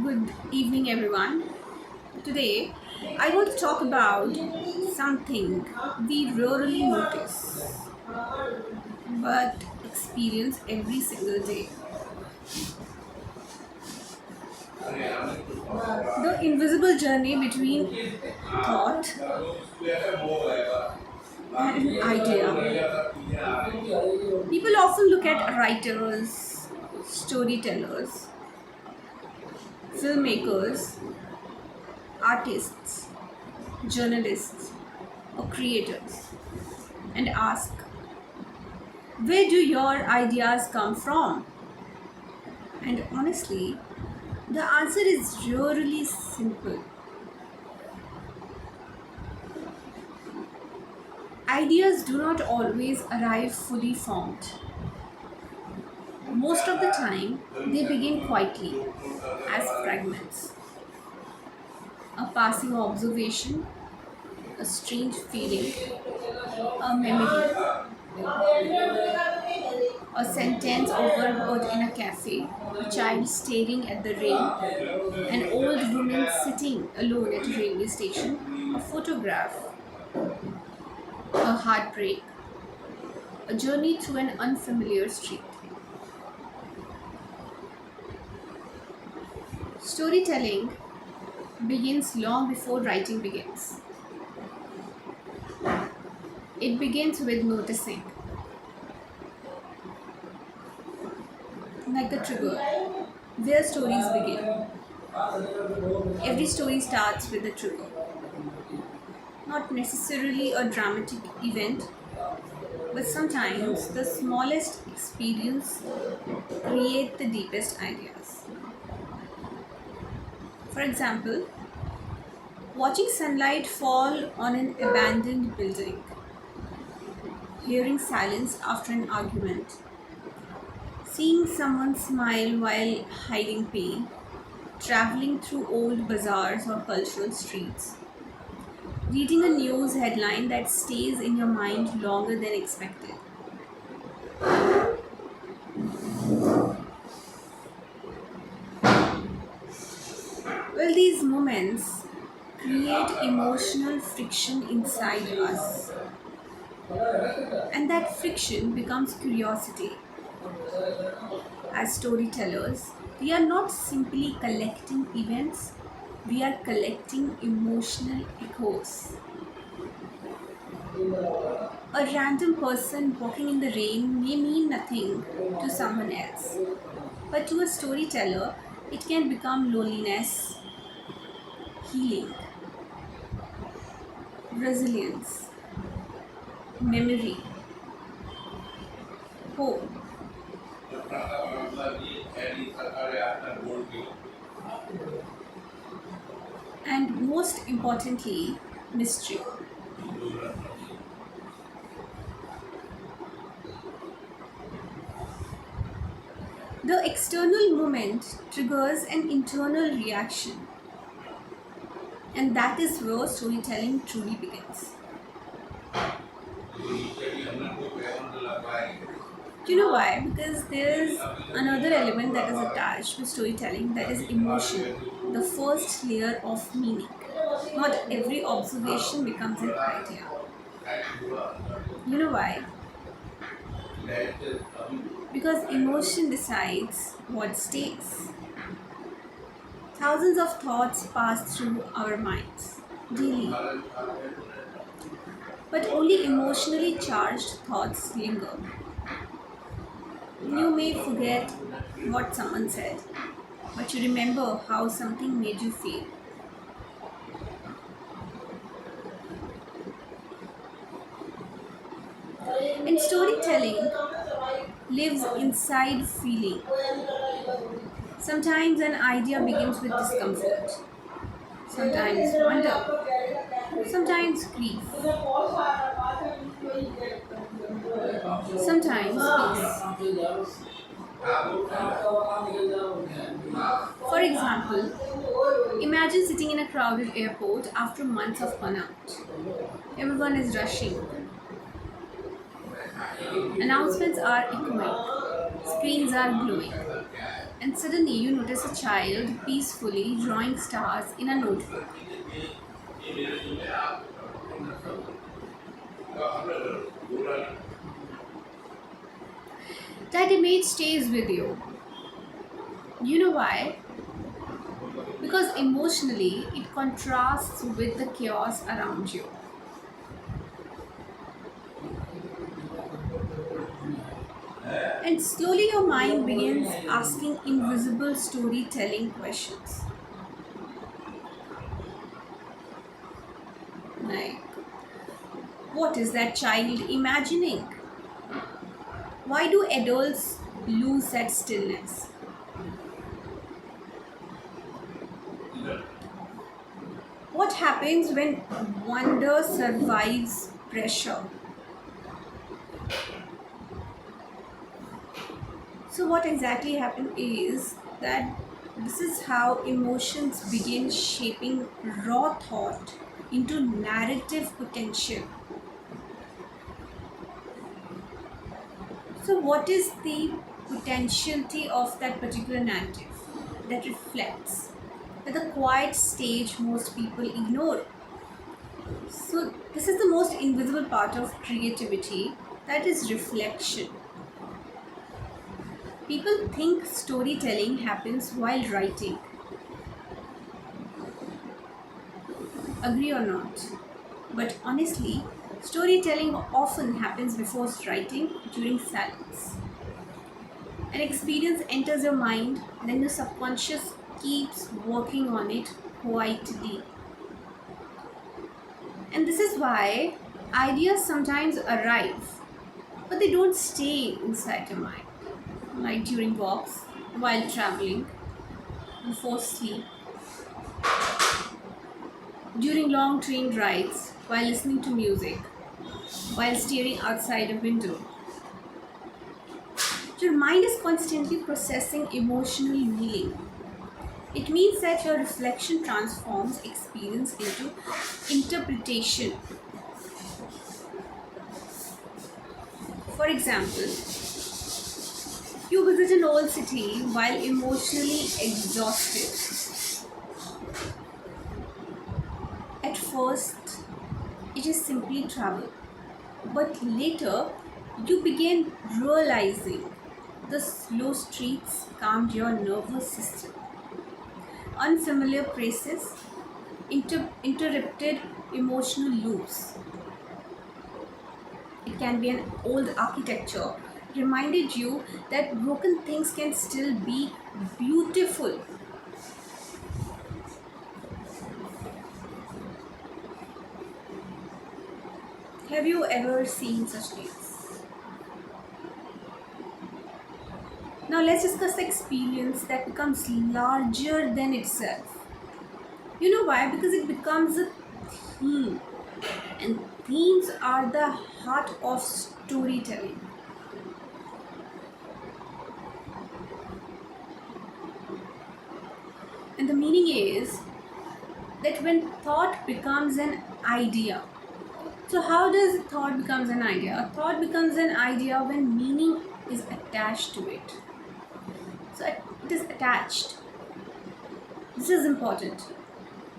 Good evening, everyone. Today, I want to talk about something we rarely notice but experience every single day: the invisible journey between thought and idea. People often look at writers, storytellers, filmmakers, artists, journalists, or creators and ask, where do your ideas come from? And honestly, the answer is really simple. Ideas do not always arrive fully formed. Most of the time, they begin quietly as fragments. A passing observation, a strange feeling, a memory, a sentence overheard in a cafe, a child staring at the rain, an old woman sitting alone at a railway station, a photograph, a heartbreak, a journey through an unfamiliar street. Storytelling begins long before writing begins. It begins with noticing, like the trigger, where stories begin. Every story starts with a trigger, not necessarily a dramatic event, but sometimes the smallest experience create the deepest ideas. For example, watching sunlight fall on an abandoned building, hearing silence after an argument, seeing someone smile while hiding pain, traveling through old bazaars or cultural streets, reading a news headline that stays in your mind longer than expected. Well, these moments create emotional friction inside us, and that friction becomes curiosity. As storytellers, we are not simply collecting events, we are collecting emotional echoes. A random person walking in the rain may mean nothing to someone else, but to a storyteller, it can become loneliness, healing, resilience, memory, hope, and most importantly, mystery. The external moment triggers an internal reaction, and that is where storytelling truly begins. You know why? Because there's another element that is attached to storytelling, that is emotion, the first layer of meaning. Not every observation becomes an idea. You know why? Because emotion decides what stays. Thousands of thoughts pass through our minds daily, but only emotionally charged thoughts linger. You may forget what someone said, but you remember how something made you feel. And storytelling lives inside feeling. Sometimes an idea begins with discomfort, sometimes wonder, sometimes grief, sometimes peace. For example, imagine sitting in a crowded airport after months of burnout. Everyone is rushing, announcements are echoing, screens are glowing, and suddenly you notice a child peacefully drawing stars in a notebook. That image stays with you. You know why? Because emotionally it contrasts with the chaos around you. And slowly your mind begins asking invisible storytelling questions. Like, what is that child imagining? Why do adults lose that stillness? What happens when wonder survives pressure? So, what exactly happened is that this is how emotions begin shaping raw thought into narrative potential. So, what is the potentiality of that particular narrative that reflects at the quiet stage most people ignore? So, this is the most invisible part of creativity, that is reflection. People think storytelling happens while writing. Agree or not? But honestly, storytelling often happens before writing during silence. An experience enters your mind, then the subconscious keeps working on it quietly. And this is why ideas sometimes arrive, but they don't stay inside your mind. Like during walks, while traveling, before sleep, during long train rides, while listening to music, while staring outside a window. Your mind is constantly processing emotional meaning. It means that your reflection transforms experience into interpretation. For example, you visit an old city while emotionally exhausted. At first, it is simply travel, but later, you begin realizing the slow streets calmed your nervous system. Unfamiliar places interrupted emotional loops. It can be an old architecture, reminded you that broken things can still be beautiful. Have you ever seen such things? Now let's discuss the experience that becomes larger than itself. You know why? Because it becomes a theme, and themes are the heart of storytelling. And the meaning is that when thought becomes an idea. So how does a thought becomes an idea? A thought becomes an idea when meaning is attached to it. So it is attached. This is important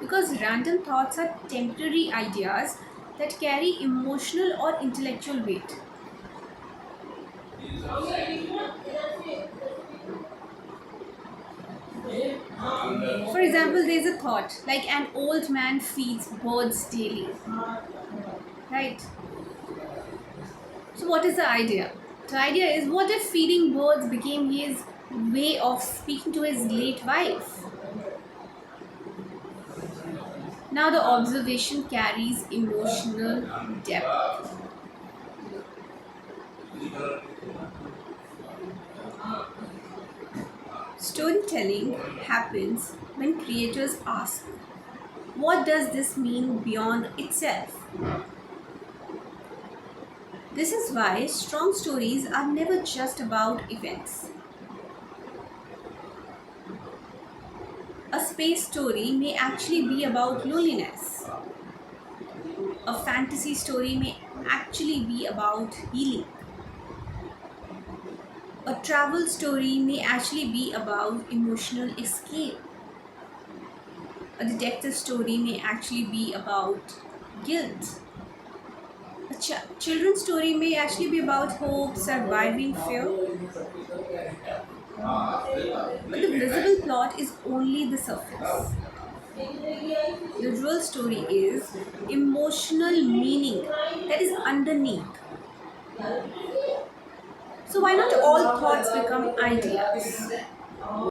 because random thoughts are temporary ideas that carry emotional or intellectual weight. For example, there is a thought like an old man feeds birds daily, right? So, what is the idea? The idea is, what if feeding birds became his way of speaking to his late wife? Now, the observation carries emotional depth. Storytelling happens when creators ask, what does this mean beyond itself? This is why strong stories are never just about events. A space story may actually be about loneliness. A fantasy story may actually be about healing. A travel story may actually be about emotional escape. A detective story may actually be about guilt. A children's story may actually be about hope, surviving fear. But the visible plot is only the surface. The real story is emotional meaning that is underneath. So, why not all thoughts become ideas?